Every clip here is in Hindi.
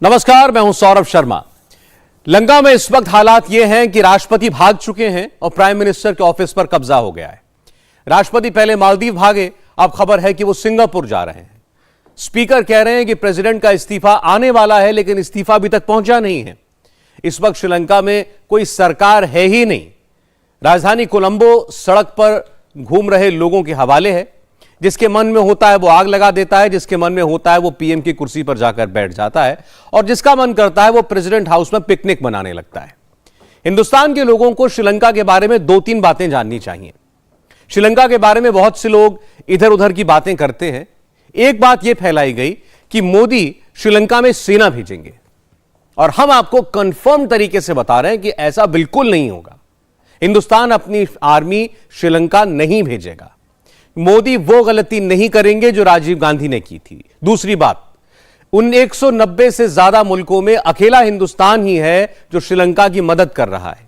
नमस्कार, मैं हूं सौरभ शर्मा। लंका में इस वक्त हालात यह हैं कि राष्ट्रपति भाग चुके हैं और प्राइम मिनिस्टर के ऑफिस पर कब्जा हो गया है। राष्ट्रपति पहले मालदीव भागे, अब खबर है कि वो सिंगापुर जा रहे हैं। स्पीकर कह रहे हैं कि प्रेसिडेंट का इस्तीफा आने वाला है, लेकिन इस्तीफा अभी तक पहुंचा नहीं है। इस वक्त श्रीलंका में कोई सरकार है ही नहीं। राजधानी कोलंबो सड़क पर घूम रहे लोगों के हवाले है। जिसके मन में होता है वो आग लगा देता है, जिसके मन में होता है वो पीएम की कुर्सी पर जाकर बैठ जाता है, और जिसका मन करता है वो प्रेसिडेंट हाउस में पिकनिक मनाने लगता है। हिंदुस्तान के लोगों को श्रीलंका के बारे में दो तीन बातें जाननी चाहिए। श्रीलंका के बारे में बहुत से लोग इधर उधर की बातें करते हैं। एक बात यह फैलाई गई कि मोदी श्रीलंका में सेना भेजेंगे, और हम आपको कंफर्म तरीके से बता रहे हैं कि ऐसा बिल्कुल नहीं होगा। हिंदुस्तान अपनी आर्मी श्रीलंका नहीं भेजेगा। मोदी वो गलती नहीं करेंगे जो राजीव गांधी ने की थी। दूसरी बात, उन 190 से ज्यादा मुल्कों में अकेला हिंदुस्तान ही है जो श्रीलंका की मदद कर रहा है।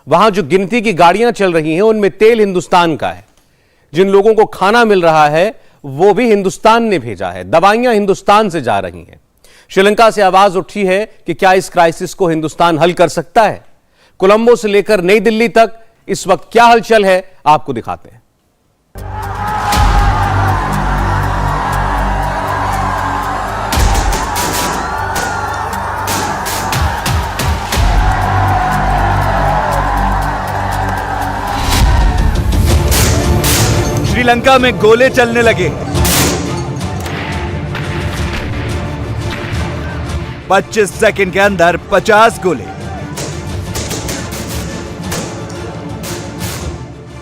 वहां जो गिनती की गाड़ियां चल रही हैं उनमें तेल हिंदुस्तान का है। जिन लोगों को खाना मिल रहा है वो भी हिंदुस्तान ने भेजा है। दवाइयां हिंदुस्तान से जा रही हैं। श्रीलंका से आवाज उठी है कि क्या इस क्राइसिस को हिंदुस्तान हल कर सकता है। कोलंबो से लेकर नई दिल्ली तक इस वक्त क्या हलचल है, आपको दिखाते हैं। श्रीलंका में गोले चलने लगे। 25 सेकंड के अंदर 50 गोले।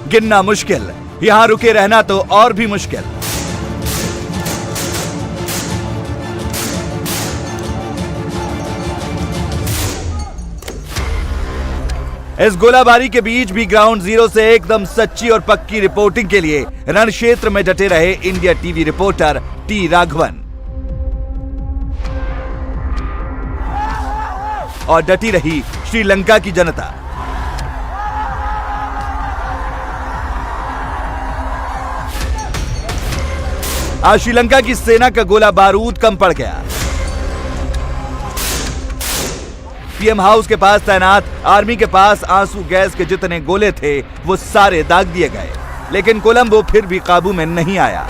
गिनना मुश्किल, यहां रुके रहना तो और भी मुश्किल। इस गोलाबारी के बीच भी ग्राउंड जीरो से एकदम सच्ची और पक्की रिपोर्टिंग के लिए रण क्षेत्र में डटे रहे India TV reporter T Raghavan, और डटी रही श्रीलंका की जनता। आज श्रीलंका की सेना का गोला बारूद कम पड़ गया। पीएम हाउस के पास तैनात आर्मी के पास आंसू गैस के जितने गोले थे वो सारे दाग दिए गए, लेकिन कोलंबो फिर भी काबू में नहीं आया।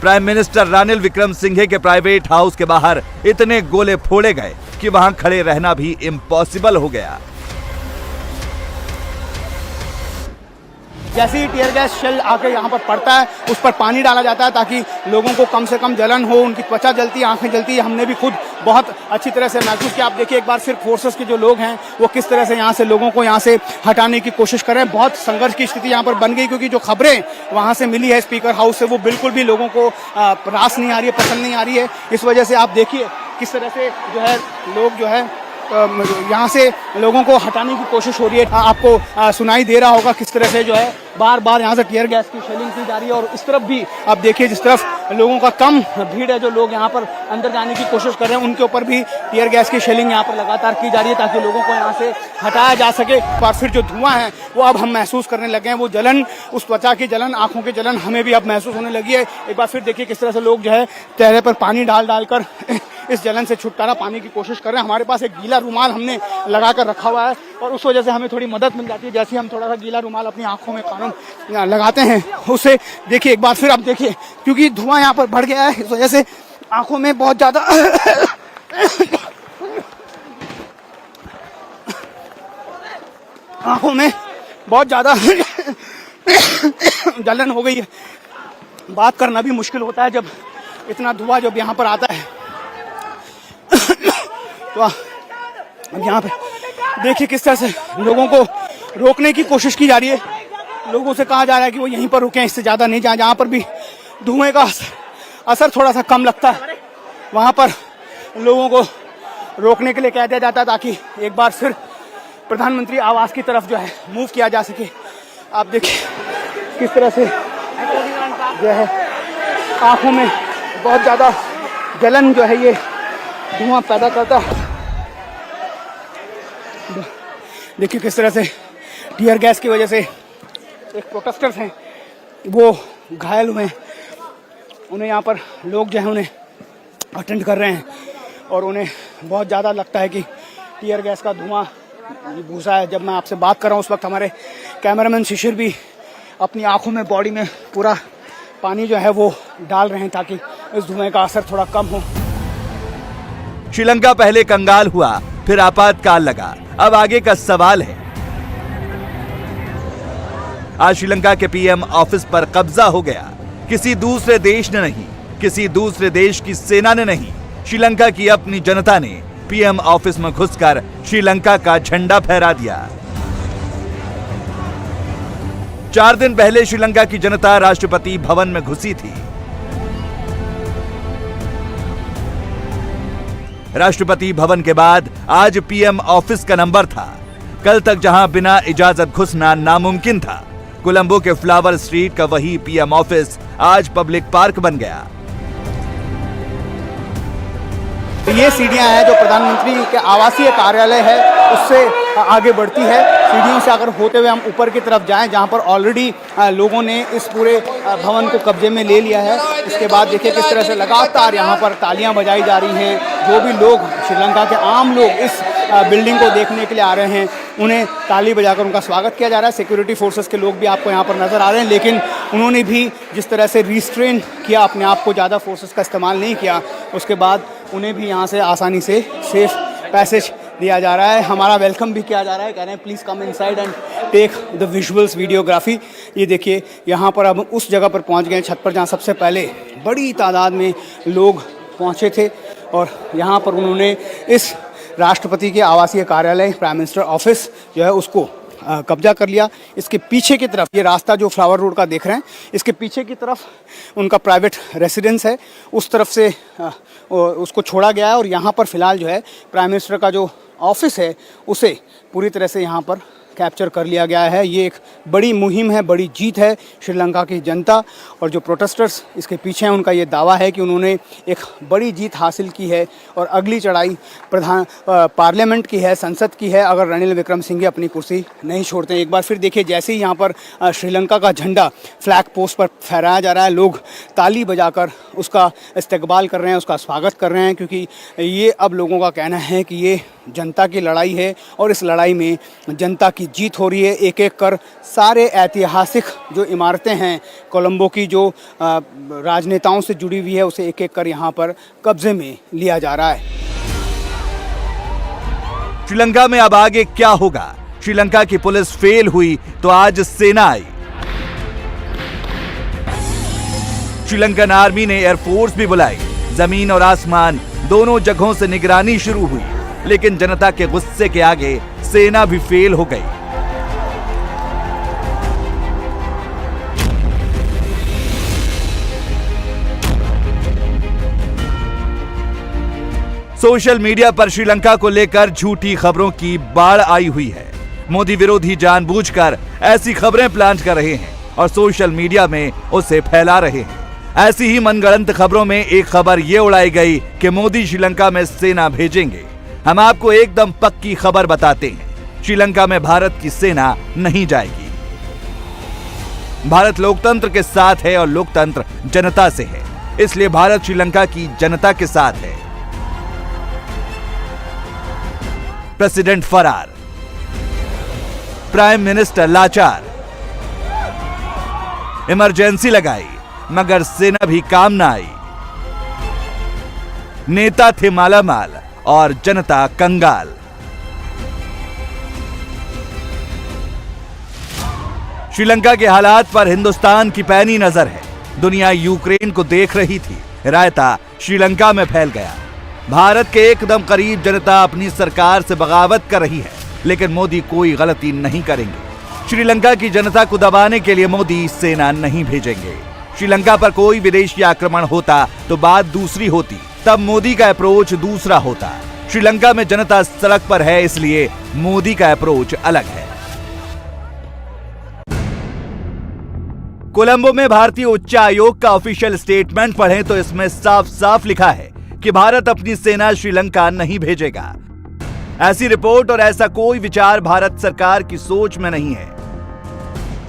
प्राइम मिनिस्टर रानिल विक्रमसिंघे के प्राइवेट हाउस के बाहर इतने गोले फोड़े गए कि वहां खड़े रहना भी इम्पॉसिबल हो गया। जैसे ही टीयर गैस शेल आके यहाँ पर पड़ता है उस पर पानी डाला जाता है ताकि लोगों को कम से कम जलन हो, उनकी त्वचा जलती है, आंखें जलती है। हमने भी खुद बहुत अच्छी तरह से महसूस किया। आप देखिए एक बार फिर फोर्सेस के जो लोग हैं वो किस तरह से यहाँ से लोगों को यहाँ से हटाने की कोशिश कर रहे हैं। बहुत संघर्ष की स्थिति यहाँ पर बन गई, क्योंकि जो खबरें वहाँ से मिली है स्पीकर हाउस से वो बिल्कुल भी लोगों को रास नहीं आ रही है, पसंद नहीं आ रही है। इस वजह से आप देखिए किस तरह से जो है लोग जो है यहाँ से लोगों को हटाने की कोशिश हो रही है। आपको सुनाई दे रहा होगा किस तरह से जो है बार बार यहाँ से टीयर गैस की शेलिंग की जा रही है। और इस तरफ भी आप देखिए जिस तरफ लोगों का कम भीड़ है, जो लोग यहाँ पर अंदर जाने की कोशिश कर रहे हैं, उनके ऊपर भी टीयर गैस की शेलिंग यहाँ पर लगातार की जा रही है ताकि लोगों को यहाँ से हटाया जा सके। और फिर जो धुआं है वो अब हम महसूस करने लगे हैं। वो जलन, उस त्वचा की जलन, आंखों की जलन हमें भी अब महसूस होने लगी है। एक बार फिर देखिए किस तरह से लोग जो है चेहरे पर पानी डाल डालकर इस जलन से छुटकारा पाने की कोशिश कर रहे हैं। हमारे पास एक गीला रुमाल हमने लगा कर रखा हुआ है और उस वजह से हमें थोड़ी मदद मिल जाती है। जैसे ही हम थोड़ा सा गीला रुमाल अपनी आंखों में, कानों लगाते हैं, उससे देखिए एक बार फिर आप देखिए, क्योंकि धुआं यहाँ पर बढ़ गया है इस वजह से आंखों में बहुत ज्यादा आंखों में बहुत ज्यादा जलन हो गई है। बात करना भी मुश्किल होता है जब इतना धुआं जब यहाँ पर आता है। तो अब यहाँ पे देखिए किस तरह से लोगों को रोकने की कोशिश की जा रही है। लोगों से कहा जा रहा है कि वो यहीं पर रुकें, इससे ज्यादा नहीं जाएं। जहाँ पर भी धुएं का असर थोड़ा सा कम लगता है वहाँ पर लोगों को रोकने के लिए कह दिया जाता है ताकि एक बार फिर प्रधानमंत्री आवास की तरफ जो है मूव किया जा सके। आप देखिए किस तरह से जो है आंखों में बहुत ज्यादा जलन जो है ये धुआं पैदा करता है। देखिए किस तरह से टीयर गैस की वजह से एक प्रोटेस्टर्स हैं वो घायल हुए हैं। उन्हें यहाँ पर लोग जो है उन्हें अटेंड कर रहे हैं और उन्हें बहुत ज़्यादा लगता है कि टीयर गैस का धुआं भूसा है। जब मैं आपसे बात कर रहा हूँ उस वक्त हमारे कैमरामैन शिशिर भी अपनी आंखों में, बॉडी में पूरा पानी जो है वो डाल रहे हैं ताकि इस धुएं का असर थोड़ा कम हो। श्रीलंका पहले कंगाल हुआ, फिर आपातकाल लगा। अब आगे का सवाल है। आज श्रीलंका के पीएम ऑफिस पर कब्जा हो गया। किसी दूसरे देश ने नहीं, किसी दूसरे देश की सेना ने नहीं, श्रीलंका की अपनी जनता ने पीएम ऑफिस में घुसकर श्रीलंका का झंडा फहरा दिया। 4 दिन पहले श्रीलंका की जनता राष्ट्रपति भवन में घुसी थी। राष्ट्रपति भवन के बाद आज पीएम ऑफिस का नंबर था। कल तक जहां बिना इजाजत घुसना नामुमकिन था, कोलंबो के फ्लावर स्ट्रीट का वही पीएम ऑफिस आज पब्लिक पार्क बन गया। ये सीढ़ियां हैं जो प्रधानमंत्री के आवासीय कार्यालय है उससे आगे बढ़ती है। सीढ़ियों से अगर होते हुए हम ऊपर की तरफ जाएं जहां पर ऑलरेडी लोगों ने इस पूरे भवन को कब्जे में ले लिया है। इसके बाद देखिए किस तरह से लगातार यहां पर तालियां बजाई जा रही हैं। जो भी लोग, श्रीलंका के आम लोग इस बिल्डिंग को देखने के लिए आ रहे हैं, उन्हें ताली बजाकर उनका स्वागत किया जा रहा है। सिक्योरिटी फोर्सेस के लोग भी आपको यहाँ पर नज़र आ रहे हैं, लेकिन उन्होंने भी जिस तरह से रिस्ट्रेन किया अपने आप को, ज़्यादा फोर्सेस का इस्तेमाल नहीं किया, उसके बाद उन्हें भी यहाँ से आसानी से सेफ पैसेज दिया जा रहा है। हमारा वेलकम भी किया जा रहा है, कह रहे हैं please come inside and take the visuals, videography. ये देखिए यहाँ पर अब उस जगह पर पहुँच गए, छत पर, जहाँ सबसे पहले बड़ी तादाद में लोग पहुँचे थे और यहाँ पर उन्होंने इस राष्ट्रपति के आवासीय कार्यालय, प्राइम मिनिस्टर ऑफिस जो है उसको कब्जा कर लिया। इसके पीछे की तरफ ये रास्ता जो फ्लावर रोड का देख रहे हैं, इसके पीछे की तरफ उनका प्राइवेट रेसिडेंस है, उस तरफ से उसको छोड़ा गया है और यहाँ पर फिलहाल जो है प्राइम मिनिस्टर का जो ऑफिस है उसे पूरी तरह से यहाँ पर कैप्चर कर लिया गया है। ये एक बड़ी मुहिम है, बड़ी जीत है श्रीलंका की जनता और जो प्रोटेस्टर्स इसके पीछे हैं, उनका ये दावा है कि उन्होंने एक बड़ी जीत हासिल की है और अगली चढ़ाई पार्लियामेंट की है, संसद की है, अगर रणिल विक्रमसिंघे अपनी कुर्सी नहीं छोड़ते हैं। एक बार फिर देखिए, जैसे ही यहाँ पर श्रीलंका का झंडा फ्लैग पोस्ट पर फहराया जा रहा है, लोग ताली बजाकर उसका इस्तकबाल कर रहे हैं, उसका स्वागत कर रहे हैं, क्योंकि ये अब लोगों का कहना है कि ये जनता की लड़ाई है और इस लड़ाई में जनता की जीत हो रही है। एक एक कर सारे ऐतिहासिक जो इमारतें हैं कोलंबो की, जो राजनेताओं से जुड़ी हुई है, उसे एक एक कर यहाँ पर कब्जे में लिया जा रहा है। श्रीलंका में अब आगे क्या होगा? श्रीलंका की पुलिस फेल हुई तो आज सेना आई। श्रीलंकन आर्मी ने एयरफोर्स भी बुलाई। जमीन और आसमान दोनों जगहों से निगरानी शुरू हुई, लेकिन जनता के गुस्से के आगे सेना भी फेल हो गई। सोशल मीडिया पर श्रीलंका को लेकर झूठी खबरों की बाढ़ आई हुई है। मोदी विरोधी जानबूझकर ऐसी खबरें प्लांट कर रहे हैं और सोशल मीडिया में उसे फैला रहे हैं। ऐसी ही मनगढ़ंत खबरों में एक खबर ये उड़ाई गई कि मोदी श्रीलंका में सेना भेजेंगे। हम आपको एकदम पक्की खबर बताते हैं, श्रीलंका में भारत की सेना नहीं जाएगी। भारत लोकतंत्र के साथ है और लोकतंत्र जनता से है, इसलिए भारत श्रीलंका की जनता के साथ है। प्रेसिडेंट फरार, प्राइम मिनिस्टर लाचार, इमरजेंसी लगाई मगर सेना भी काम ना आई, नेता थे मालामाल और जनता कंगाल। श्रीलंका के हालात पर हिंदुस्तान की पैनी नजर है। दुनिया यूक्रेन को देख रही थी, रायता श्रीलंका में फैल गया। भारत के एकदम करीब जनता अपनी सरकार से बगावत कर रही है, लेकिन मोदी कोई गलती नहीं करेंगे। श्रीलंका की जनता को दबाने के लिए मोदी सेना नहीं भेजेंगे। श्रीलंका पर कोई विदेशी आक्रमण होता तो बात दूसरी होती, तब मोदी का अप्रोच दूसरा होता। श्रीलंका में जनता सड़क पर है, इसलिए मोदी का अप्रोच अलग है। कोलंबो में भारतीय उच्च आयोग का ऑफिशियल स्टेटमेंट पढ़ें तो इसमें साफ साफ लिखा है कि भारत अपनी सेना श्रीलंका नहीं भेजेगा। ऐसी रिपोर्ट और ऐसा कोई विचार भारत सरकार की सोच में नहीं है।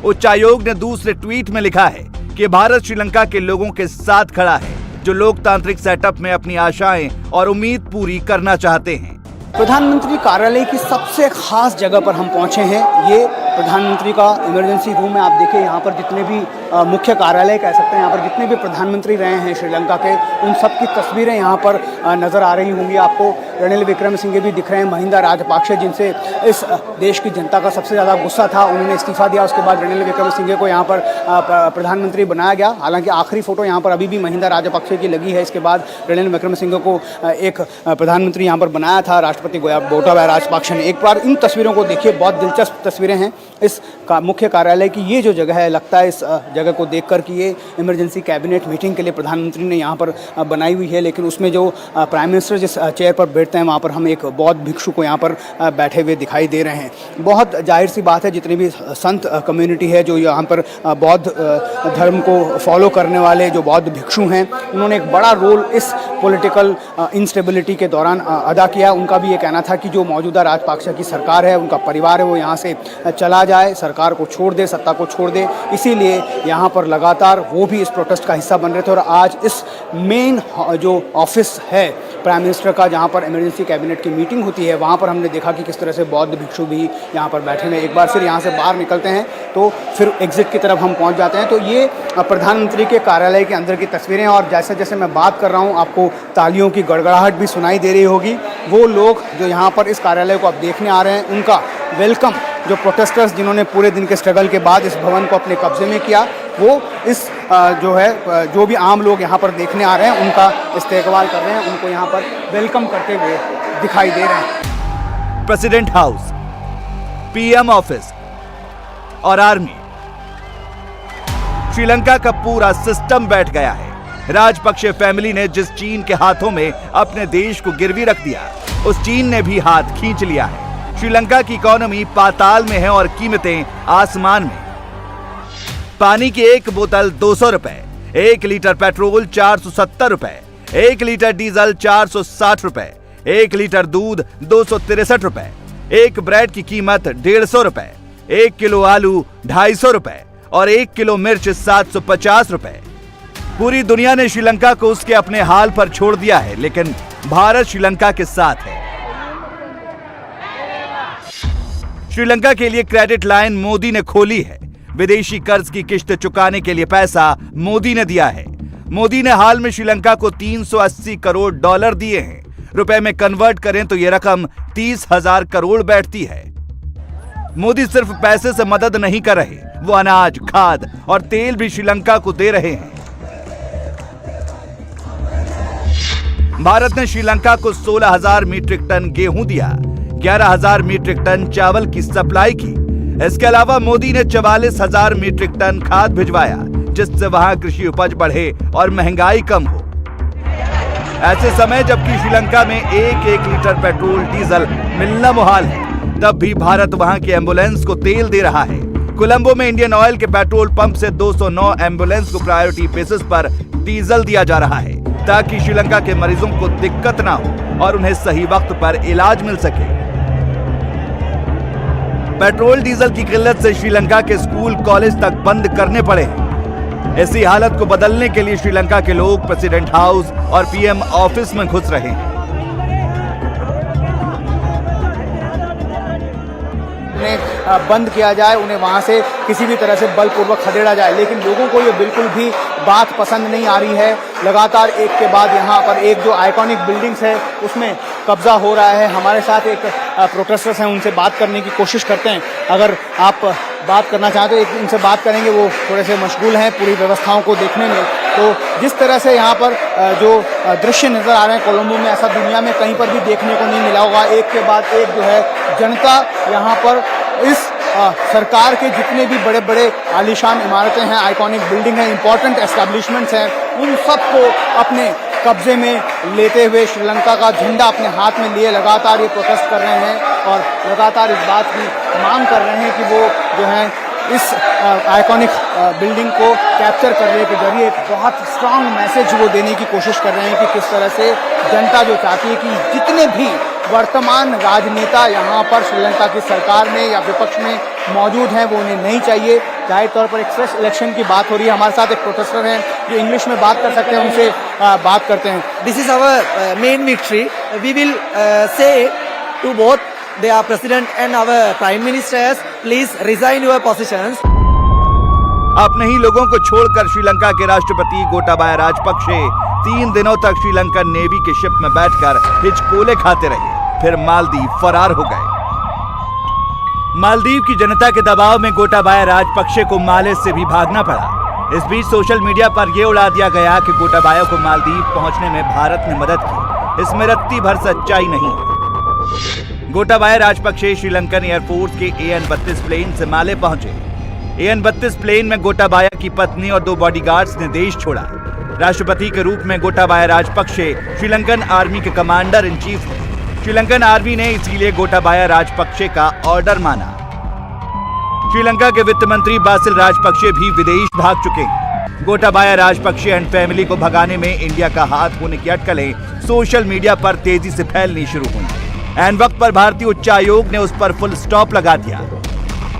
उच्च आयोग ने दूसरे ट्वीट में लिखा है कि भारत श्रीलंका के लोगों के साथ खड़ा है, जो लोकतांत्रिक सेटअप में अपनी आशाएं और उम्मीद पूरी करना चाहते हैं। प्रधानमंत्री कार्यालय की सबसे खास जगह पर हम पहुंचे हैं। ये प्रधानमंत्री का इमरजेंसी रूम है। आप देखिए यहाँ पर जितने भी मुख्य कार्यालय कह सकते हैं, यहाँ पर जितने भी प्रधानमंत्री रहे हैं श्रीलंका के, उन सब की तस्वीरें यहाँ पर नज़र आ रही होंगी आपको। रणिल विक्रमसिंघे भी दिख रहे हैं, महिंदा राजपक्षे, जिनसे इस देश की जनता का सबसे ज़्यादा गुस्सा था, उन्होंने इस्तीफा दिया। उसके बाद रणिल विक्रमसिंघे को यहाँ पर प्रधानमंत्री बनाया गया। हालांकि आखिरी फोटो यहाँ पर अभी भी महिंदा राजपक्षे की लगी है। इसके बाद रणिल विक्रमसिंघे को एक प्रधानमंत्री यहाँ पर बनाया था राष्ट्रपति गोटाबाया राजपक्षे ने। एक बार इन तस्वीरों को देखिए, बहुत दिलचस्प तस्वीरें हैं इस मुख्य कार्यालय की। ये जो जगह है, लगता है इस जगह को देखकर कि ये इमरजेंसी कैबिनेट मीटिंग के लिए प्रधानमंत्री ने यहाँ पर बनाई हुई है। लेकिन उसमें जो प्राइम मिनिस्टर जिस चेयर पर बैठते हैं, वहाँ पर हम एक बौद्ध भिक्षु को यहाँ पर बैठे हुए दिखाई दे रहे हैं। बहुत जाहिर सी बात है, जितनी भी संत कम्युनिटी है जो यहाँ पर बौद्ध धर्म को फॉलो करने वाले जो बौद्ध भिक्षु हैं, उन्होंने एक बड़ा रोल इस पॉलिटिकल इंस्टेबिलिटी के दौरान अदा किया। उनका भी ये कहना था कि जो मौजूदा राजपक्षे की सरकार है, उनका परिवार है, वो यहाँ से चला जाए, सरकार को छोड़ दे, सत्ता को छोड़ दे। इसीलिए यहाँ पर लगातार वो भी इस प्रोटेस्ट का हिस्सा बन रहे थे। और आज इस मेन जो ऑफिस है प्राइम मिनिस्टर का, जहाँ पर इमरजेंसी कैबिनेट की मीटिंग होती है, वहाँ पर हमने देखा कि किस तरह से बौद्ध भिक्षु भी यहाँ पर बैठे हैं। एक बार फिर यहाँ से बाहर निकलते हैं तो फिर एग्जिट की तरफ हम पहुँच जाते हैं। तो ये प्रधानमंत्री के कार्यालय के अंदर की तस्वीरें, और जैसे जैसे मैं बात कर रहा हूँ आपको तालियों की गड़गड़ाहट भी सुनाई दे रही होगी। वो लोग जो यहाँ पर इस कार्यालय को अब देखने आ रहे हैं, उनका वेलकम, जो प्रोटेस्टर्स जिन्होंने पूरे दिन के स्ट्रगल के बाद इस भवन को अपने कब्जे में किया, वो इस जो भी आम लोग यहाँ पर देखने आ रहे हैं, उनका इस्तेकबाल कर रहे हैं, उनको यहाँ पर वेलकम करते हुए दिखाई दे रहे हैं। प्रेसिडेंट हाउस, पीएम ऑफिस और आर्मी, श्रीलंका का पूरा सिस्टम बैठ गया है। राजपक्षे फैमिली ने जिस चीन के हाथों में अपने देश को गिरवी रख दिया, उस चीन ने भी हाथ खींच लिया है। श्रीलंका की इकोनॉमी पाताल में है और कीमतें आसमान में। पानी की एक बोतल 200 रुपए, 1 लीटर पेट्रोल 470 रुपए, 1 लीटर डीजल 460 रुपए, 1 लीटर दूध 263 रुपए, एक ब्रेड की कीमत 150 रुपए, 1 किलो आलू 250 रुपए और 1 किलो मिर्च 750 रुपए। पूरी दुनिया ने श्रीलंका को उसके अपने हाल पर छोड़ दिया है, लेकिन भारत श्रीलंका के साथ है। श्रीलंका के लिए क्रेडिट लाइन मोदी ने खोली है। विदेशी कर्ज की किश्त चुकाने के लिए पैसा मोदी ने दिया है। मोदी ने हाल में श्रीलंका को 380 करोड़ डॉलर दिए हैं। रुपए में कन्वर्ट करें तो यह रकम 30,000 करोड़ बैठती है। मोदी सिर्फ पैसे से मदद नहीं कर रहे, वो अनाज, खाद और तेल भी श्रीलंका को दे रहे हैं। भारत ने श्रीलंका को 16,000 मीट्रिक टन गेहूं दिया, 11,000 मीट्रिक टन चावल की सप्लाई की। इसके अलावा मोदी ने 44,000 मीट्रिक टन खाद भिजवाया, जिससे वहां कृषि उपज बढ़े और महंगाई कम हो। ऐसे समय जबकि श्रीलंका में 1-1 लीटर पेट्रोल डीजल मिलना मुहाल है, तब भी भारत वहां की एम्बुलेंस को तेल दे रहा है। कोलंबो में इंडियन ऑयल के पेट्रोल पंप से 209 एम्बुलेंस को प्रायोरिटी बेसिस पर डीजल दिया जा रहा है, ताकि श्रीलंका के मरीजों को दिक्कत ना हो और उन्हें सही वक्त पर इलाज मिल सके। पेट्रोल डीजल की किल्लत से श्रीलंका के स्कूल कॉलेज तक बंद करने पड़े हैं। ऐसी हालत को बदलने के लिए श्रीलंका के लोग प्रेसिडेंट हाउस और पीएम ऑफिस में घुस रहे हैं। उन्हें बंद किया जाए, उन्हें वहां से किसी भी तरह से बलपूर्वक खदेड़ा जाए, लेकिन लोगों को ये बिल्कुल भी बात पसंद नहीं आ रही है। लगातार एक के बाद यहाँ पर एक जो आइकॉनिक बिल्डिंग्स है उसमें कब्जा हो रहा है। हमारे साथ एक प्रोटेस्टर्स हैं, उनसे बात करने की कोशिश करते हैं। अगर आप बात करना चाहते हो उनसे बात करेंगे, वो थोड़े से मशगूल हैं पूरी व्यवस्थाओं को देखने में। तो जिस तरह से यहाँ पर जो दृश्य नज़र आ रहे हैं कोलंबो में, ऐसा दुनिया में कहीं पर भी देखने को नहीं मिला होगा। एक के बाद एक जो है जनता यहाँ पर इस सरकार के जितने भी बड़े बड़े आलीशान इमारतें हैं, आइकॉनिक बिल्डिंग हैं, इंपॉर्टेंट एस्टैब्लिशमेंट्स हैं, उन सबको अपने कब्जे में लेते हुए श्रीलंका का झंडा अपने हाथ में लिए लगातार ये प्रोटेस्ट कर रहे हैं और लगातार इस बात की मांग कर रहे हैं कि वो जो है इस आइकॉनिक बिल्डिंग को कैप्चर करने के जरिए एक बहुत स्ट्रांग मैसेज वो देने की कोशिश कर रहे हैं कि किस तरह से जनता जो चाहती है कि जितने भी वर्तमान राजनेता यहाँ पर श्रीलंका की सरकार में या विपक्ष में मौजूद हैं, वो उन्हें नहीं चाहिए। जाहिर तौर पर एक फ्रेश इलेक्शन की बात हो रही है। हमारे साथ एक प्रोटेस्टर हैं जो इंग्लिश में बात कर सकते हैं, उनसे बात करते हैं। This is our main victory. We will say to both the president and our prime ministers, please resign your positions. अपने ही लोगों को छोड़कर श्रीलंका के राष्ट्रपति गोटाबाया राजपक्षे 3 दिनों तक श्रीलंकन नेवी के शिप में बैठकर हिचकोले खाते रहे, फिर मालदीव फरार हो गए। मालदीव की जनता के दबाव में गोटाबाया राजपक्षे को माले से भी भागना पड़ा। इस बीच सोशल मीडिया पर यह उड़ा दिया गया कि गोटाबाया को मालदीव पहुंचने में भारत ने मदद की। इसमें रत्ती भर सच्चाई नहीं है। गोटाबाया राजपक्षे श्रीलंकन एयरफोर्स के AN-32 प्लेन से माले पहुंचे। AN-32 प्लेन में गोटाबाया की पत्नी और 2 बॉडीगार्ड्स ने देश छोड़ा। राष्ट्रपति के रूप में गोटाबाया राजपक्षे श्रीलंकन आर्मी के कमांडर इन चीफ थे। श्रीलंकन आर्मी ने इसीलिए गोटाबाया राजपक्षे का ऑर्डर माना। श्रीलंका के वित्त मंत्री बासिल राजपक्षे भी विदेश भाग चुके हैं। गोटाबाया राजपक्षे एंड फैमिली को भगाने में इंडिया का हाथ होने की अटकलें सोशल मीडिया पर तेजी से फैलनी शुरू हुई। एन वक्त पर भारतीय उच्चायोग ने उस पर फुल स्टॉप लगा दिया।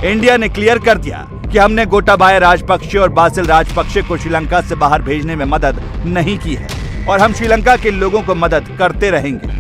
इंडिया ने क्लियर कर दिया कि हमने गोटाबाया राजपक्षे और बासिल राजपक्षे को श्रीलंका से बाहर भेजने में मदद नहीं की है और हम श्रीलंका के लोगों को मदद करते रहेंगे।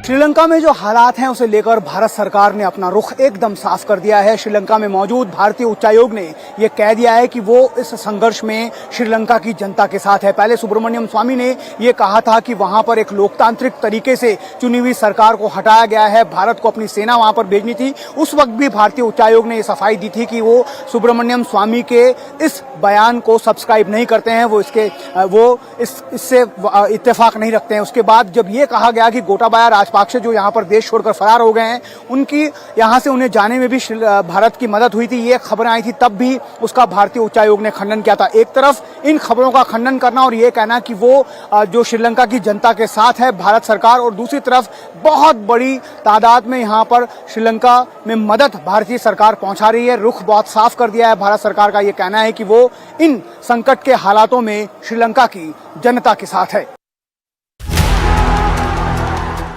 श्रीलंका में जो हालात हैं उसे लेकर भारत सरकार ने अपना रुख एकदम साफ कर दिया है। श्रीलंका में मौजूद भारतीय उच्चायोग ने यह कह दिया है कि वो इस संघर्ष में श्रीलंका की जनता के साथ है। पहले सुब्रमण्यम स्वामी ने यह कहा था कि वहां पर एक लोकतांत्रिक तरीके से चुनी हुई सरकार को हटाया गया है, भारत को अपनी सेना वहां पर भेजनी थी। उस वक्त भी भारतीय उच्चायोग ने यह सफाई दी थी कि वो सुब्रमण्यम स्वामी के इस बयान को सब्सक्राइब नहीं करते हैं, वो इससे इत्तेफाक नहीं रखते हैं। उसके बाद जब ये कहा गया कि गोटाबाया राजपक्षे जो यहाँ पर देश छोड़कर फरार हो गए हैं, उनकी यहाँ से उन्हें जाने में भी भारत की मदद हुई थी, ये खबरें आई थी, तब भी उसका भारतीय उच्चायोग ने खंडन किया था। एक तरफ इन खबरों का खंडन करना और ये कहना कि वो जो श्रीलंका की जनता के साथ है भारत सरकार, और दूसरी तरफ बहुत बड़ी तादाद में यहाँ पर श्रीलंका में मदद भारतीय सरकार पहुंचा रही है। रुख बहुत साफ कर दिया है भारत सरकार का। ये कहना है कि वो इन संकट के हालातों में श्रीलंका की जनता के साथ है।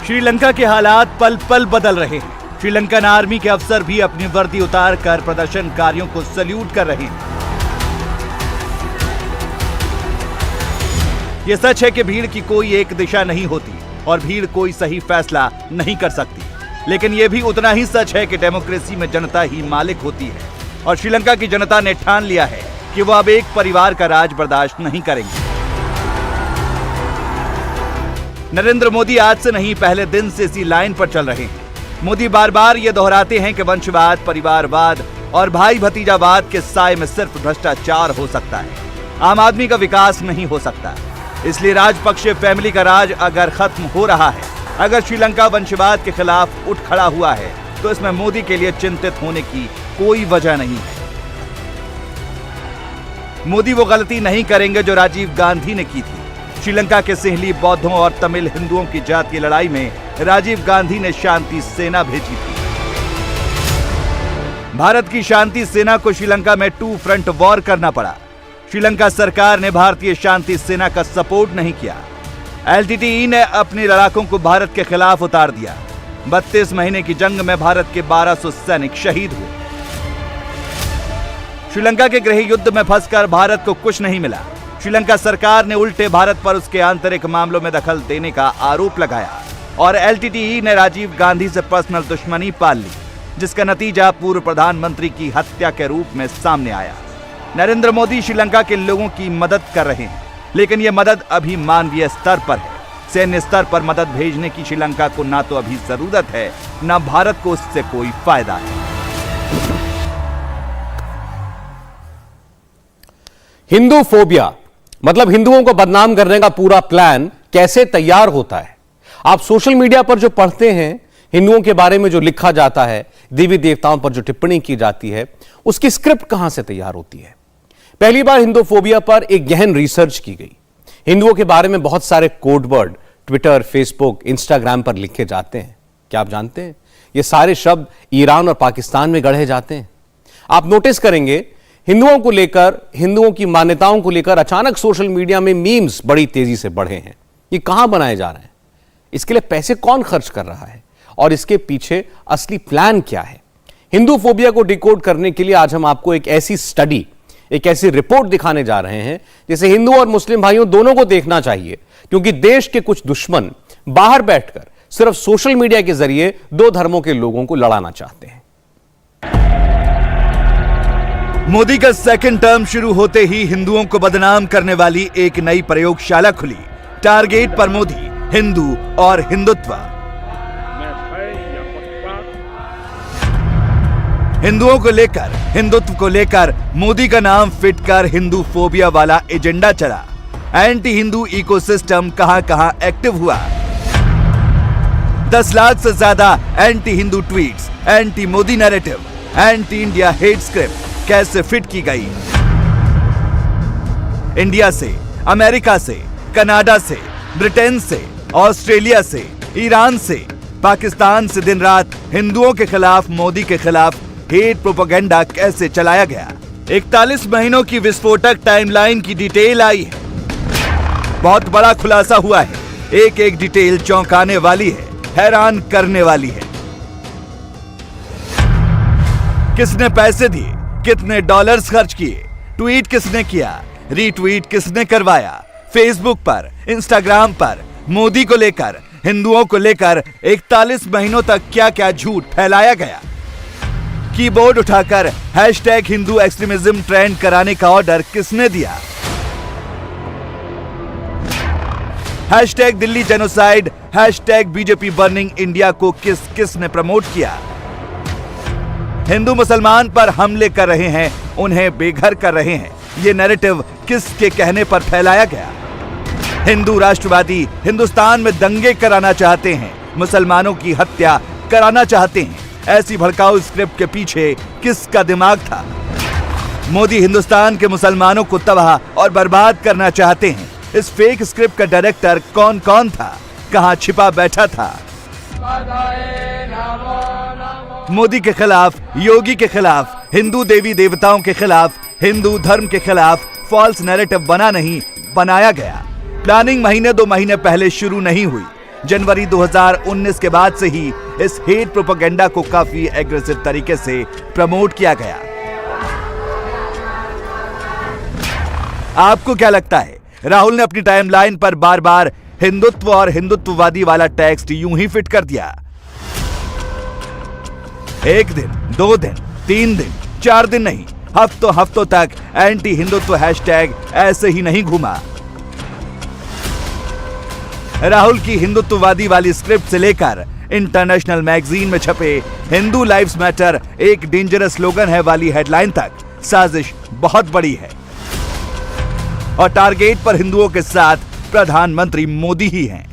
श्रीलंका के हालात पल पल बदल रहे हैं। श्रीलंकन आर्मी के अफसर भी अपनी वर्दी उतारकर प्रदर्शनकारियों को सल्यूट कर रहे हैं। यह सच है कि भीड़ की कोई एक दिशा नहीं होती और भीड़ कोई सही फैसला नहीं कर सकती, लेकिन यह भी उतना ही सच है कि डेमोक्रेसी में जनता ही मालिक होती है और श्रीलंका की जनता ने ठान लिया है कि वो अब एक परिवार का राज बर्दाश्त नहीं करेंगे। नरेंद्र मोदी आज से नहीं, पहले दिन से इसी लाइन पर चल रहे हैं। मोदी बार बार ये दोहराते हैं कि वंशवाद, परिवारवाद और भाई भतीजावाद के साए में सिर्फ भ्रष्टाचार हो सकता है, आम आदमी का विकास नहीं हो सकता। इसलिए राजपक्षे फैमिली का राज अगर खत्म हो रहा है, अगर श्रीलंका वंशवाद के खिलाफ उठ खड़ा हुआ है, तो इसमें मोदी के लिए चिंतित होने की कोई वजह नहीं है। मोदी वो गलती नहीं करेंगे जो राजीव गांधी ने की थी। श्रीलंका के सिंहली बौद्धों और तमिल हिंदुओं की जातीय लड़ाई में राजीव गांधी ने शांति सेना भेजी थी। भारत की शांति सेना को श्रीलंका में 2 फ्रंट वॉर करना पड़ा। श्रीलंका सरकार ने भारतीय शांति सेना का सपोर्ट नहीं किया। LTTE ने अपने लड़ाकों को भारत के खिलाफ उतार दिया। 32 महीने की जंग में भारत के 1200 सैनिक शहीद हुए। श्रीलंका के गृह युद्ध में फंसकर भारत को कुछ नहीं मिला। श्रीलंका सरकार ने उल्टे भारत पर उसके आंतरिक मामलों में दखल देने का आरोप लगाया और LTTE ने राजीव गांधी से पर्सनल दुश्मनी पाल ली, जिसका नतीजा पूर्व प्रधानमंत्री की हत्या के रूप में सामने आया। नरेंद्र मोदी श्रीलंका के लोगों की मदद कर रहे हैं, लेकिन यह मदद अभी मानवीय स्तर पर है। सैन्य स्तर पर मदद भेजने की श्रीलंका को ना तो अभी जरूरत है, ना भारत को उससे कोई फायदा है। हिंदू फोबिया मतलब हिंदुओं को बदनाम करने का पूरा प्लान कैसे तैयार होता है? आप सोशल मीडिया पर जो पढ़ते हैं, हिंदुओं के बारे में जो लिखा जाता है, देवी देवताओं पर जो टिप्पणी की जाती है, उसकी स्क्रिप्ट कहां से तैयार होती है? पहली बार हिंदू फोबिया पर एक गहन रिसर्च की गई। हिंदुओं के बारे में बहुत सारे code word Twitter, Facebook, Instagram पर लिखे जाते हैं। क्या आप जानते हैं ये सारे शब्द ईरान और पाकिस्तान में गढ़े जाते हैं? आप नोटिस करेंगे हिंदुओं को लेकर, हिंदुओं की मान्यताओं को लेकर अचानक सोशल मीडिया में मीम्स बड़ी तेजी से बढ़े हैं। ये कहां बनाए जा रहे हैं? इसके लिए पैसे कौन खर्च कर रहा है और इसके पीछे असली प्लान क्या है? हिंदू फोबिया को डिकोड करने के लिए आज हम आपको एक ऐसी स्टडी, एक ऐसी रिपोर्ट दिखाने जा रहे हैं जिसे हिंदू और मुस्लिम भाइयों दोनों को देखना चाहिए, क्योंकि देश के कुछ दुश्मन बाहर बैठकर सिर्फ सोशल मीडिया के जरिए दो धर्मों के लोगों को लड़ाना चाहते हैं। मोदी का सेकंड टर्म शुरू होते ही हिंदुओं को बदनाम करने वाली एक नई प्रयोगशाला खुली। टारगेट पर मोदी, हिंदू और हिंदुत्व। हिंदुओं को लेकर, हिंदुत्व को लेकर मोदी का नाम फिट कर हिंदू फोबिया वाला एजेंडा चला। एंटी हिंदू इकोसिस्टम कहां-कहां एक्टिव हुआ। 10 लाख से ज्यादा anti Hindu tweets, anti Modi narrative, anti India hate script कैसे फिट की गई। इंडिया से, अमेरिका से, कनाडा से, ब्रिटेन से, ऑस्ट्रेलिया से, ईरान से, पाकिस्तान से दिन रात हिंदुओं के खिलाफ, मोदी के खिलाफ हेट प्रोपेगेंडा कैसे चलाया गया। 41 महीनों की विस्फोटक टाइमलाइन की डिटेल आई है। बहुत बड़ा खुलासा हुआ है। एक एक डिटेल चौंकाने वाली है, हैरान करने वाली है। किसने पैसे दिए, कितने डॉलर्स खर्च किए, ट्वीट किसने किया, रीट्वीट किसने करवाया, फेसबुक पर, इंस्टाग्राम पर मोदी को लेकर, हिंदुओं को लेकर 41 महीनों तक क्या क्या झूठ फैलाया गया। कीबोर्ड उठाकर हैशटैग हिंदू एक्सट्रीमिज्म ट्रेंड कराने का ऑर्डर किसने दिया। Hashtag Delhi genocide, hashtag BJP burning India को किसने प्रमोट किया। हिंदू मुसलमान पर हमले कर रहे हैं, उन्हें बेघर कर रहे हैं, ये नैरेटिव किसके कहने पर फैलाया गया। हिंदू राष्ट्रवादी हिंदुस्तान में दंगे कराना चाहते हैं, मुसलमानों की हत्या कराना चाहते हैं। ऐसी भड़काऊ स्क्रिप्ट के पीछे किसका दिमाग था। मोदी हिंदुस्तान के मुसलमानों को तबाह और बर्बाद करना चाहते हैं। इस फेक स्क्रिप्ट का डायरेक्टर कौन कौन था, कहां छिपा बैठा था। मोदी के खिलाफ, योगी के खिलाफ, हिंदू देवी देवताओं के खिलाफ, हिंदू धर्म के खिलाफ फॉल्स नैरेटिव बना नहीं, बनाया गया। प्लानिंग महीने 2 महीने पहले शुरू नहीं हुई। जनवरी 2019 के बाद से ही इस हेट प्रोपेगेंडा को काफी एग्रेसिव तरीके से प्रमोट किया गया। आपको क्या लगता है, राहुल ने अपनी टाइमलाइन पर बार बार हिंदुत्व और हिंदुत्ववादी वाला टेक्स्ट यूं ही फिट कर दिया। 1 दिन, 2 दिन, 3 दिन, 4 दिन नहीं, हफ्तों तक एंटी हिंदुत्व हैशटैग ऐसे ही नहीं घूमा। राहुल की हिंदुत्ववादी वाली स्क्रिप्ट से लेकर इंटरनेशनल मैगजीन में छपे हिंदू लाइव्स मैटर एक डेंजरस स्लोगन है वाली हेडलाइन तक साजिश बहुत बड़ी है। और टारगेट पर हिंदुओं के साथ प्रधानमंत्री मोदी ही हैं।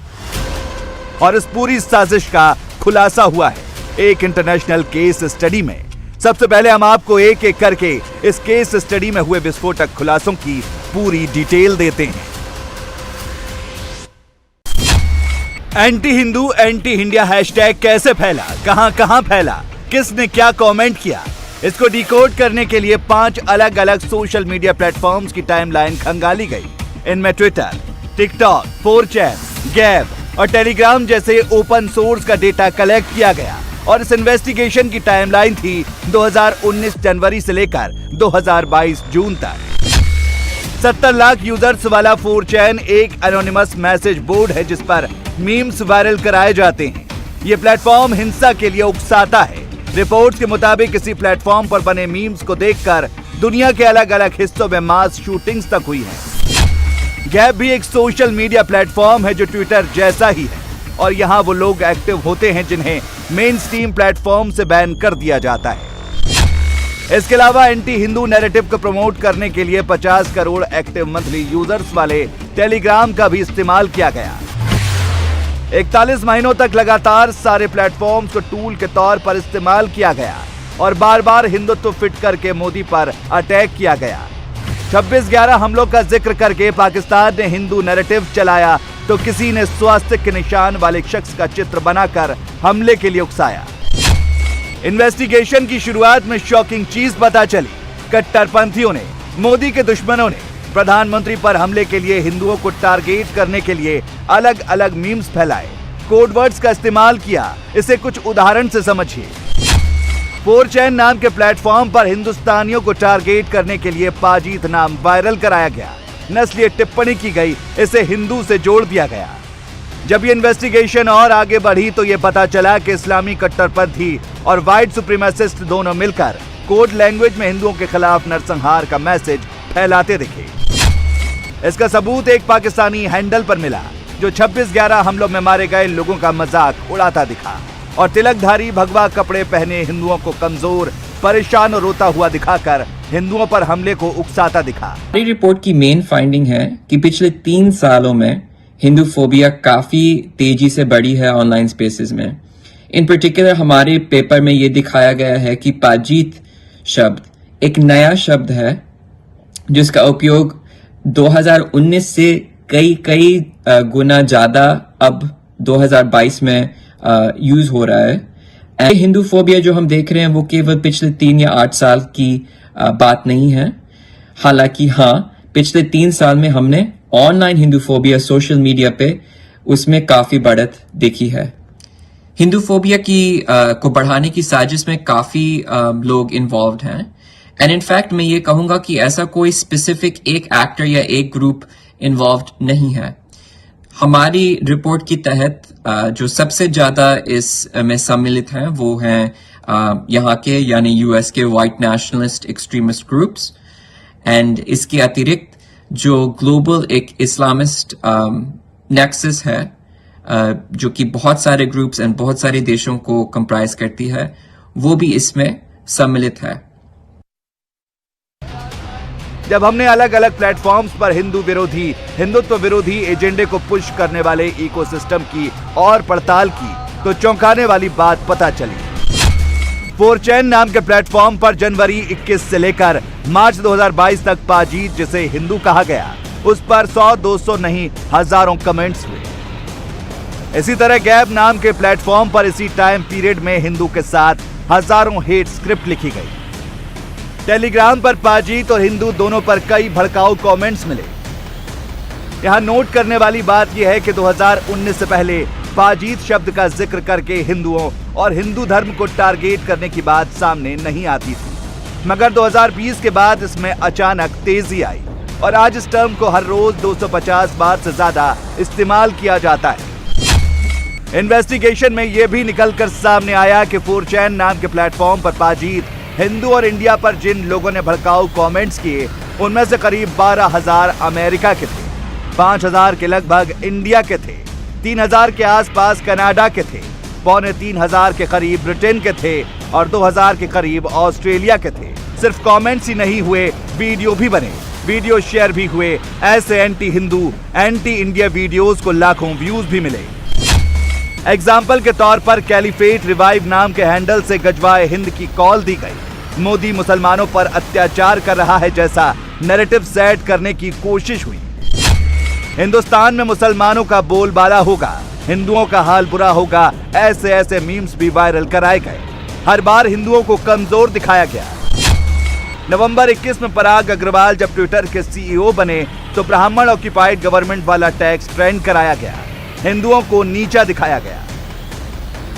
और इस पूरी साजिश का खुलासा हुआ है एक इंटरनेशनल केस स्टडी में। सबसे पहले हम आपको एक एक करके इस केस स्टडी में हुए विस्फोटक खुलासों की पूरी डिटेल देते हैं। Anti Hindu, anti India hashtag कैसे फैला, कहां फैला, किसने क्या कमेंट किया, इसको डिकोड करने के लिए 5 अलग अलग सोशल मीडिया प्लेटफॉर्म्स की टाइमलाइन खंगाली गई। इनमें ट्विटर, टिकटॉक, 4chan, गैब और टेलीग्राम जैसे ओपन सोर्स का डेटा कलेक्ट किया गया। और इस इन्वेस्टिगेशन की टाइमलाइन थी 2019 जनवरी से लेकर 2022 जून तक। 70 लाख यूजर्स वाला 4chan एक एनोनिमस मैसेज बोर्ड है जिस पर मीम्स वायरल कराए जाते हैं। ये प्लेटफॉर्म हिंसा के लिए उकसाता है। रिपोर्ट्स के मुताबिक इसी प्लेटफॉर्म पर बने मीम्स को देखकर दुनिया के अलग अलग हिस्सों में मास शूटिंग्स तक हुई हैं। गैब भी एक सोशल मीडिया प्लेटफॉर्म है जो ट्विटर जैसा ही है और यहाँ वो लोग एक्टिव होते हैं जिन्हें मेन स्ट्रीम प्लेटफॉर्म से बैन कर दिया जाता है। इसके अलावा एंटी हिंदू नैरेटिव को प्रमोट करने के लिए 50 करोड़ एक्टिव मंथली यूजर्स वाले टेलीग्राम का भी इस्तेमाल किया गया। 41 महीनों तक लगातार सारे प्लेटफॉर्म्स को टूल के तौर पर इस्तेमाल किया गया और बार बार हिंदुत्व फिट करके मोदी पर अटैक किया गया। 26/11 हमलों का जिक्र करके पाकिस्तान ने हिंदू नैरेटिव चलाया तो किसी ने स्वास्थ्य के निशान वाले शख्स का चित्र बनाकर हमले के लिए उकसाया। इन्वेस्टिगेशन की शुरुआत में शॉकिंग चीज पता चली। कट्टरपंथियों ने, मोदी के दुश्मनों ने प्रधानमंत्री पर हमले के लिए हिंदुओं को टारगेट करने के लिए अलग अलग मीम्स फैलाए, कोड वर्ड्स का इस्तेमाल किया। इसे कुछ उदाहरण से समझिए। 4chan नाम के प्लेटफॉर्म पर हिंदुस्तानियों को टारगेट करने के लिए पाजीत नाम वायरल कराया गया। नस्लीय टिप्पणी की गई, इसे हिंदू से जोड़ दिया गया। जब ये इन्वेस्टिगेशन और आगे बढ़ी तो ये पता चला कि इस्लामी कट्टरपंथी और व्हाइट सुप्रीमेसिस्ट दोनों मिलकर कोड लैंग्वेज में हिंदुओं के खिलाफ नरसंहार का मैसेज फैलाते दिखे। इसका सबूत एक पाकिस्तानी हैंडल पर मिला जो 26/11 हमलों में मारे गए लोगों का मजाक उड़ाता दिखा और तिलकधारी भगवा कपड़े पहने हिंदुओं को कमजोर, परेशान और रोता हुआ दिखाकर हिंदुओं पर हमले को उकसाता दिखा। हमारी रिपोर्ट की मेन फाइंडिंग है कि पिछले 3 सालों में हिंदू फोबिया काफी तेजी से बढ़ी है ऑनलाइन स्पेसेस में। इन पर्टिकुलर हमारे पेपर में ये दिखाया गया है कि पाजीत शब्द एक नया शब्द है जिसका उपयोग 2019 से कई गुना ज्यादा अब 2022 में यूज हो रहा है। हिंदू फोबिया जो हम देख रहे हैं वो केवल पिछले 3 या 8 साल की बात नहीं है। हालांकि हाँ, पिछले 3 साल में हमने online Hindu phobia social media पे उसमें काफी बढ़त देखी है। हिंदू फोबिया को बढ़ाने की साजिश में काफी लोग इन्वॉल्व हैं एंड इनफैक्ट मैं ये कहूंगा कि ऐसा कोई स्पेसिफिक एक एक्टर या एक ग्रुप इन्वॉल्व नहीं है। हमारी रिपोर्ट के तहत जो सबसे ज्यादा इस में सम्मिलित हैं वो हैं यहाँ के यानी यूएस के white nationalist extremist groups and इसके अतिरिक्त जो ग्लोबल एक इस्लामिस्ट नेक्सस है जो कि बहुत सारे ग्रुप्स एंड बहुत सारे देशों को कंप्राइज करती है, वो भी इसमें सम्मिलित है। जब हमने अलग अलग प्लेटफॉर्म्स पर हिंदुत्व विरोधी एजेंडे को पुश करने वाले इकोसिस्टम की और पड़ताल की तो चौंकाने वाली बात पता चली। 4chan नाम के प्लेटफॉर्म पर जनवरी 21 से लेकर मार्च 2022 तक पाजीत, जिसे हिंदू कहा गया, उस पर 100-200 नहीं हजारों कमेंट्स हुए। इसी तरह गैप नाम के प्लेटफॉर्म पर इसी टाइम पीरियड में हिंदू के साथ हजारों हेट स्क्रिप्ट लिखी गई। टेलीग्राम पर पाजीत और हिंदू दोनों पर कई भड़काऊ कमेंट्स मिले। यहां नोट करने वाली बात यह है कि 2019 से पहले पाजीत शब्द का जिक्र करके हिंदुओं और हिंदू धर्म को टारगेट करने की बात सामने नहीं आती थी, मगर 2020 के बाद इसमें अचानक तेजी आई और आज इस टर्म को हर रोज 250 बार से ज्यादा इस्तेमाल किया जाता है। इन्वेस्टिगेशन में यह भी निकलकर सामने आया कि 4chan नाम के प्लेटफॉर्म पर पाजीत, हिंदू और इंडिया पर जिन लोगों ने भड़काऊ कमेंट्स किए उनमें से करीब 12,000 अमेरिका के थे, 5,000 के लगभग इंडिया के थे, 3,000 के आसपास कनाडा के थे, 2,500 के करीब ब्रिटेन के थे और 2,000 के करीब ऑस्ट्रेलिया के थे। सिर्फ कमेंट्स ही नहीं हुए, वीडियो भी बने, वीडियो शेयर भी हुए। ऐसे anti Hindu, anti India videos को लाखों व्यूज भी मिले। एग्जाम्पल के तौर पर कैलिफेट रिवाइव नाम के हैंडल से गजवाए हिंद की कॉल दी गई। मोदी मुसलमानों पर अत्याचार कर रहा है जैसा नैरेटिव सेट करने की कोशिश हुई। हिंदुस्तान में मुसलमानों का बोलबाला होगा, हिंदुओं का हाल बुरा होगा, ऐसे मीम्स भी वायरल कराए गए। हर बार हिंदुओं को कमजोर दिखाया गया। नवंबर 21 में पराग अग्रवाल जब ट्विटर के सीईओ बने तो ब्राह्मण ऑक्यूपाइड गवर्नमेंट वाला टैक्स ट्रेंड कराया गया, हिंदुओं को नीचा दिखाया गया।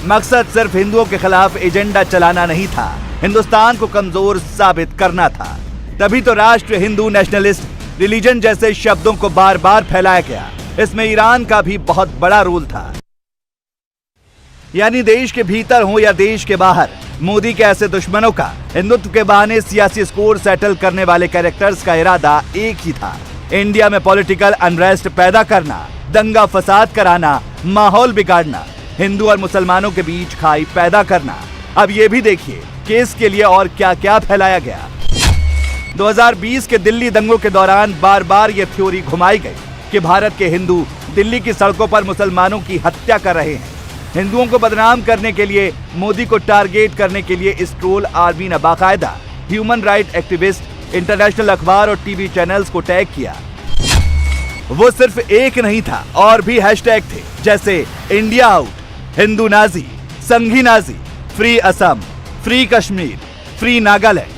मकसद सिर्फ हिंदुओं के खिलाफ एजेंडा चलाना नहीं था, हिंदुस्तान को कमजोर साबित करना था। तभी तो राष्ट्र हिंदू, नेशनलिस्ट, रिलीजन जैसे शब्दों को बार बार फैलाया गया। इसमें ईरान का भी बहुत बड़ा रोल था। यानी देश के भीतर हो या देश के बाहर, मोदी के ऐसे दुश्मनों का हिंदुत्व के बहाने सियासी स्कोर सेटल करने वाले कैरेक्टर्स का इरादा एक ही था, इंडिया में पॉलिटिकल अनरेस्ट पैदा करना, दंगा फसाद कराना, माहौल बिगाड़ना, हिंदू और मुसलमानों के बीच खाई पैदा करना। अब ये भी देखिए कि इसके लिए और क्या क्या फैलाया गया। 2020 के दिल्ली दंगों के दौरान बार बार ये थ्योरी घुमाई गई कि भारत के हिंदू दिल्ली की सड़कों पर मुसलमानों की हत्या कर रहे हैं। हिंदुओं को बदनाम करने के लिए, मोदी को टारगेट करने के लिए इस ट्रोल आर्मी ने बाकायदा ह्यूमन राइट एक्टिविस्ट, इंटरनेशनल अखबार और टीवी चैनल्स को टैग किया। वो सिर्फ एक नहीं था, और भी हैशटैग थे, जैसे India out, Hindu Nazi, Sanghi Nazi, free Assam, free Kashmir, free Nagaland.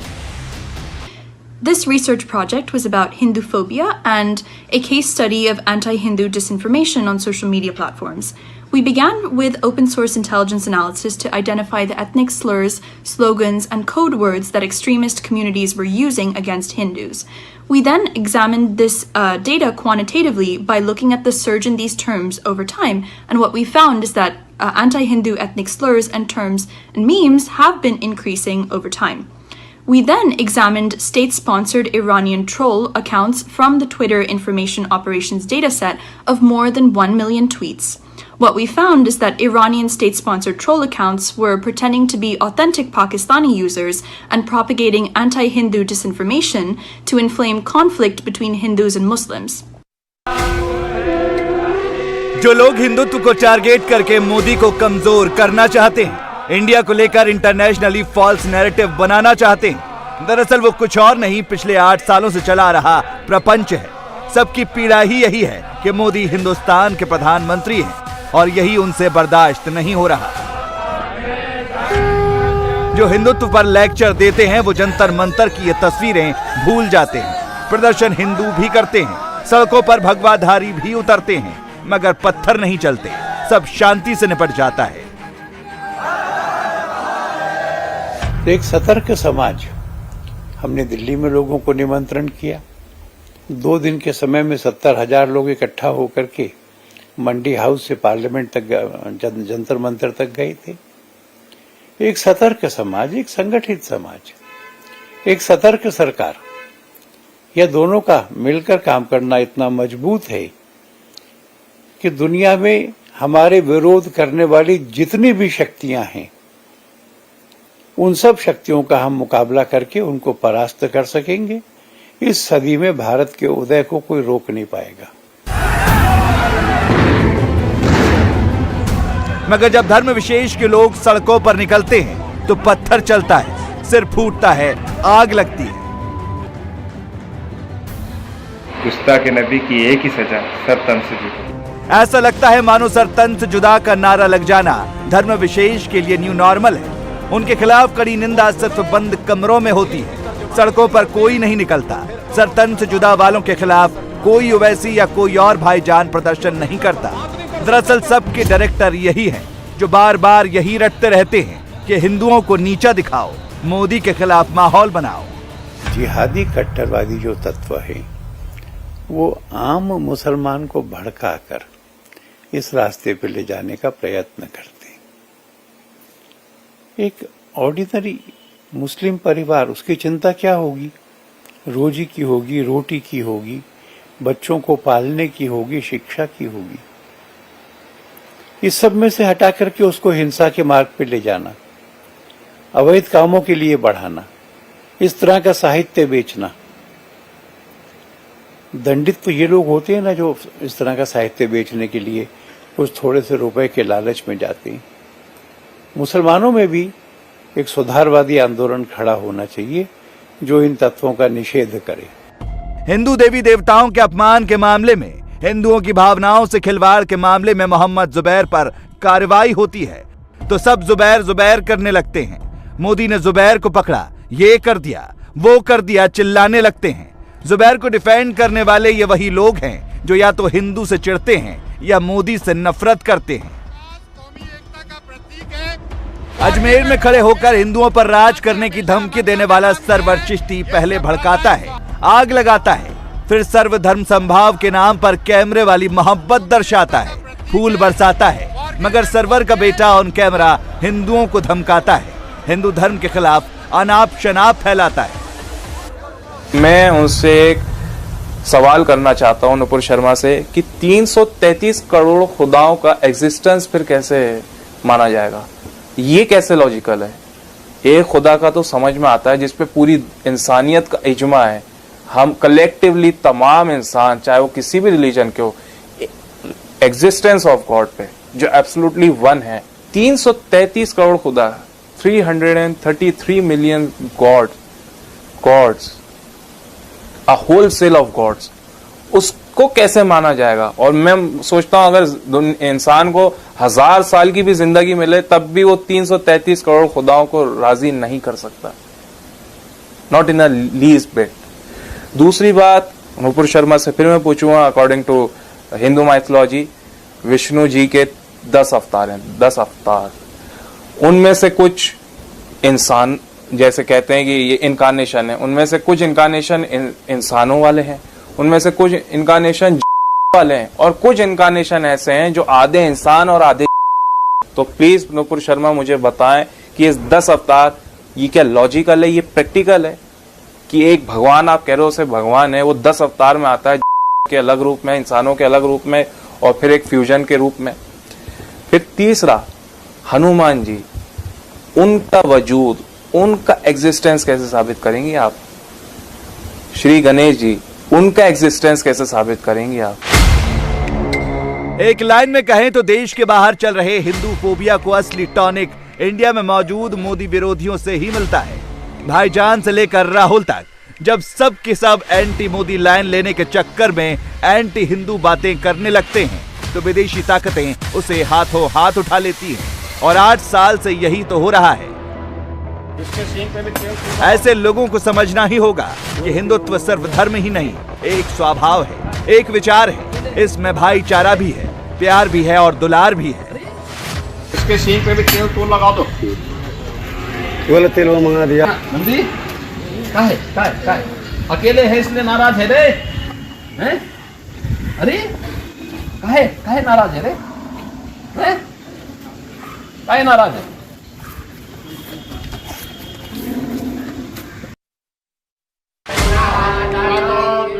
This research project was about Hinduphobia and a case study of anti-Hindu disinformation on social media platforms. We began with open source intelligence analysis to identify the ethnic slurs, slogans, and code words that extremist communities were using against Hindus. We then examined this data quantitatively by looking at the surge in these terms over time, and what we found is that anti-Hindu ethnic slurs and terms and memes have been increasing over time. We then examined state-sponsored Iranian troll accounts from the Twitter Information Operations dataset of more than 1 million tweets. What we found is that Iranian state-sponsored troll accounts were pretending to be authentic Pakistani users and propagating anti-Hindu disinformation to inflame conflict between Hindus and Muslims. जो लोग हिंदुत्व को टारगेट करके मोदी को कमजोर करना चाहते हैं, इंडिया को लेकर इंटरनेशनली फॉल्स नैरेटिव बनाना चाहते हैं, दरअसल वो कुछ और नहीं, पिछले 8 सालों से चला रहा प्रपंच है। सबकी पीड़ा ही यही है कि मोदी हिंदुस्तान के प्रधानमंत्री हैं और यही उनसे बर्दाश्त नहीं हो रहा। जो हिंदुत्व पर लेक्चर देते हैं वो जंतर मंतर की ये तस्वीरें भूल जाते हैं। प्रदर्शन हिंदू भी करते हैं, सड़कों पर भगवाधारी भी उतरते हैं, मगर पत्थर नहीं चलते, सब शांति से निपट जाता है। एक सतर्क समाज, हमने दिल्ली में लोगों को निमंत्रण किया। 2 दिन के समय में 70,000 लोग इकट्ठा होकर के मंडी हाउस से पार्लियामेंट तक, जंतर मंतर तक गए थे। एक सतर्क समाज, एक संगठित समाज, एक सतर्क सरकार, यह दोनों का मिलकर काम करना इतना मजबूत है कि दुनिया में हमारे विरोध करने वाली जितनी भी शक्तियां हैं, उन सब शक्तियों का हम मुकाबला करके उनको परास्त कर सकेंगे। इस सदी में भारत के उदय को कोई रोक नहीं पाएगा। मगर जब धर्म विशेष के लोग सड़कों पर निकलते हैं तो पत्थर चलता है, सिर फूटता है, आग लगती है। गुस्ताखे नबी की एक ही सजा, सब तन से जुदा। ऐसा लगता है मानो सर तन से जुदा का नारा लग जाना धर्म विशेष के लिए न्यू नॉर्मल है। उनके खिलाफ कड़ी निंदा सिर्फ बंद कमरों में होती है, सड़कों पर कोई नहीं निकलता। सर तन से जुदा वालों के खिलाफ कोई ओवैसी या कोई और भाईजान प्रदर्शन नहीं करता। दरअसल सबके डायरेक्टर यही हैं, जो बार बार यही रटते रहते हैं कि हिंदुओं को नीचा दिखाओ, मोदी के खिलाफ माहौल बनाओ। जिहादी कट्टरवादी जो तत्व है वो आम मुसलमान को भड़काकर इस रास्ते पे ले जाने का प्रयत्न करते हैं। एक ऑर्डिनरी मुस्लिम परिवार, उसकी चिंता क्या होगी? रोजी की होगी, रोटी की होगी, बच्चों को पालने की होगी, शिक्षा की होगी। इस सब में से हटा करके उसको हिंसा के मार्ग पे ले जाना, अवैध कामों के लिए बढ़ाना, इस तरह का साहित्य बेचना। दंडित तो ये लोग होते हैं ना जो इस तरह का साहित्य बेचने के लिए कुछ थोड़े से रुपए के लालच में जाते हैं। मुसलमानों में भी एक सुधारवादी आंदोलन खड़ा होना चाहिए जो इन तत्वों का निषेध करे। हिंदू देवी देवताओं के अपमान के मामले में, हिंदुओं की भावनाओं से खिलवाड़ के मामले में मोहम्मद जुबैर पर कार्रवाई होती है तो सब जुबैर जुबैर करने लगते हैं। मोदी ने जुबैर को पकड़ा, ये कर दिया, वो कर दिया, चिल्लाने लगते हैं। जुबैर को डिफेंड करने वाले ये वही लोग हैं जो या तो हिंदू से चिढ़ते हैं या मोदी से नफरत करते हैं। अजमेर में खड़े होकर हिंदुओं पर राज करने की धमकी देने वाला सरवर चिश्ती पहले भड़काता है, आग लगाता है, फिर सर्वधर्म संभाव के नाम पर कैमरे वाली मोहब्बत दर्शाता है, फूल बरसाता है, मगर सरवर का बेटा ऑन कैमरा हिंदुओं को धमकाता है, हिंदू धर्म के खिलाफ अनाप शनाप फैलाता है। मैं उनसे एक सवाल करना चाहता हूं नुपुर शर्मा से कि 333 करोड़ खुदाओं का एग्जिस्टेंस फिर कैसे माना जाएगा? ये कैसे लॉजिकल है? एक खुदा का तो समझ में आता है जिसपे पूरी इंसानियत का इजमा है, हम कलेक्टिवली तमाम इंसान चाहे वो किसी भी रिलीजन के हो, एग्जिस्टेंस ऑफ गॉड पे जो एब्सोल्युटली वन है। 333 करोड़ खुदा, 333 million gods, a whole sale of gods, उसको कैसे माना जाएगा? और मैं सोचता हूं अगर इंसान को 1000 साल की भी जिंदगी मिले तब भी वो 333 करोड़ खुदाओं को राजी नहीं कर सकता, not in a least bit. दूसरी बात नुपुर शर्मा से फिर मैं पूछूंगा, according to Hindu mythology Vishnu ji के 10 अवतार हैं, 10 अवतार। उनमें से कुछ इंसान, जैसे कहते हैं कि ये इनकारनेशन है, उनमें से कुछ इनकारनेशन इंसानों वाले हैं, उनमें से कुछ इनकारनेशन वाले हैं, और कुछ इनकारनेशन ऐसे हैं जो आधे इंसान और आधे। तो प्लीज नुपुर शर्मा मुझे बताएं कि ये 10 अवतार, ये क्या लॉजिकल है, ये प्रैक्टिकल है कि एक भगवान आप कह रहे हो उसे भगवान है, वो 10 अवतार में आता है के अलग रूप में, इंसानों के अलग रूप में, और फिर एक फ्यूजन के रूप में। फिर तीसरा, हनुमान जी, उनका वजूद, उनका एग्जिस्टेंस कैसे साबित करेंगी आप? श्री गणेश जी, उनका एग्जिस्टेंस कैसे साबित करेंगी आप? एक लाइन में कहें तो देश के बाहर चल रहे हिंदू फोबिया को असली टॉनिक इंडिया में मौजूद मोदी विरोधियों से ही मिलता है। भाईजान से लेकर राहुल तक जब सब के सब एंटी मोदी लाइन लेने के चक्कर में एंटी हिंदू बातें करने लगते हैं तो विदेशी ताकतें उसे हाथों हाथ उठा लेती हैं, और 8 साल से यही तो हो रहा है। ऐसे लोगों को समझना ही होगा कि हिंदुत्व सिर्फ धर्म ही नहीं, एक स्वभाव है, एक विचार है। इसमें भाईचारा भी है, प्यार भी है और दुलार भी है। इसके सींग पे भी तेल तो लगा दो। केवल तेल वो मंगा दिया। नंदी काहे अकेले है इसलिए नाराज है रे? हैं? अरे काहे नाराज है रे? हैं? काहे नाराज है?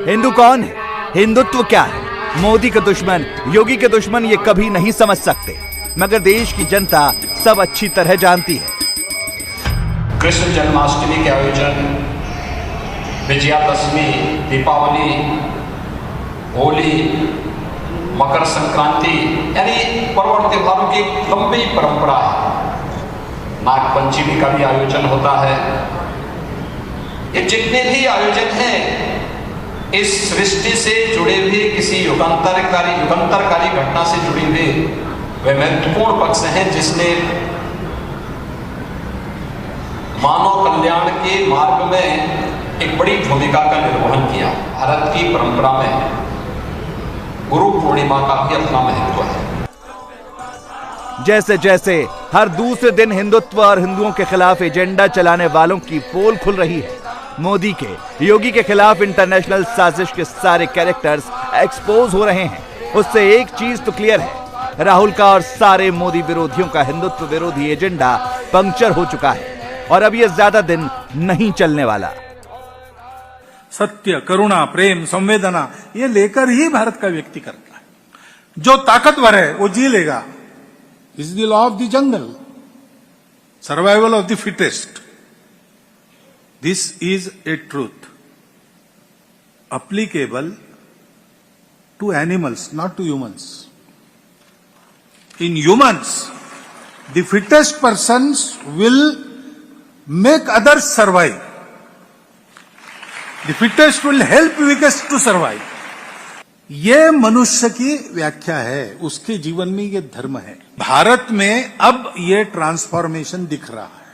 हिंदू कौन है, हिंदुत्व क्या है, मोदी के दुश्मन, योगी के दुश्मन, ये कभी नहीं समझ सकते, मगर देश की जनता सब अच्छी तरह जानती है। कृष्ण जन्माष्टमी के आयोजन, विजयादशमी, दीपावली, होली, मकर संक्रांति, यानी पर्व और त्योहारों की एक लंबी परंपरा है। नागपंचमी का भी आयोजन होता है। ये जितने भी आयोजन हैं इस सृष्टि से जुड़े हुए किसी युगांतरकारी घटना से जुड़े हुए वे महत्वपूर्ण पक्ष हैं जिसने मानव कल्याण के मार्ग में एक बड़ी भूमिका का निर्वहन किया। भारत की परंपरा में गुरु पूर्णिमा का भी अपना महत्व है। जैसे जैसे हर दूसरे दिन हिंदुत्व और हिंदुओं के खिलाफ एजेंडा चलाने वालों की पोल खुल रही है, मोदी के, योगी के खिलाफ इंटरनेशनल साजिश के सारे कैरेक्टर्स एक्सपोज हो रहे हैं। उससे एक चीज तो क्लियर है, राहुल का और सारे मोदी विरोधियों का हिंदुत्व विरोधी एजेंडा पंक्चर हो चुका है और अब ये ज्यादा दिन नहीं चलने वाला। सत्य, करुणा, प्रेम, संवेदना, ये लेकर ही भारत का व्यक्ति करता है। जो ताकतवर है वो जी लेगा। Is the law of the jungle, survival of the fittest. This is a truth applicable to animals, not to humans. In humans, the fittest persons will make others survive. The fittest will help weakest to survive. ये मनुष्य की व्याख्या है, उसके जीवन में ये धर्म है। भारत में अब ये ट्रांसफॉर्मेशन दिख रहा है।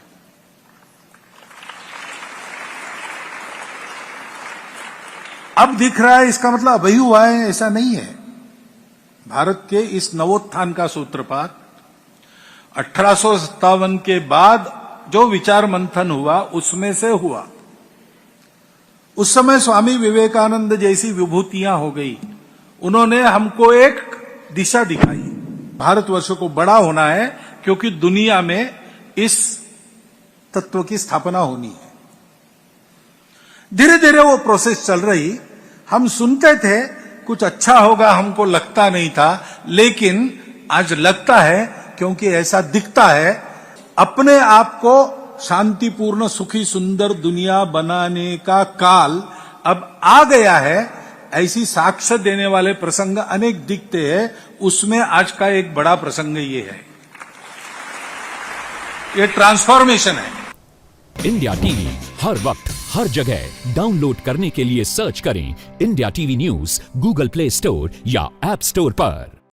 अब दिख रहा है, इसका मतलब अभी हुआ है ऐसा नहीं है। भारत के इस नवोत्थान का सूत्रपात 1857 के बाद जो विचार मंथन हुआ उसमें से हुआ। उस समय स्वामी विवेकानंद जैसी विभूतियां हो गई, उन्होंने हमको एक दिशा दिखाई। भारतवर्ष को बड़ा होना है क्योंकि दुनिया में इस तत्व की स्थापना होनी है। धीरे धीरे वो प्रोसेस चल रही। हम सुनते थे कुछ अच्छा होगा, हमको लगता नहीं था, लेकिन आज लगता है क्योंकि ऐसा दिखता है। अपने आप को शांतिपूर्ण, सुखी, सुंदर दुनिया बनाने का काल अब आ गया है। ऐसी साक्ष्य देने वाले प्रसंग अनेक दिखते हैं, उसमें आज का एक बड़ा प्रसंग ये है, ये ट्रांसफॉर्मेशन है। इंडिया टीवी हर वक्त हर जगह डाउनलोड करने के लिए सर्च करें India TV news Google play store या ऐप स्टोर पर।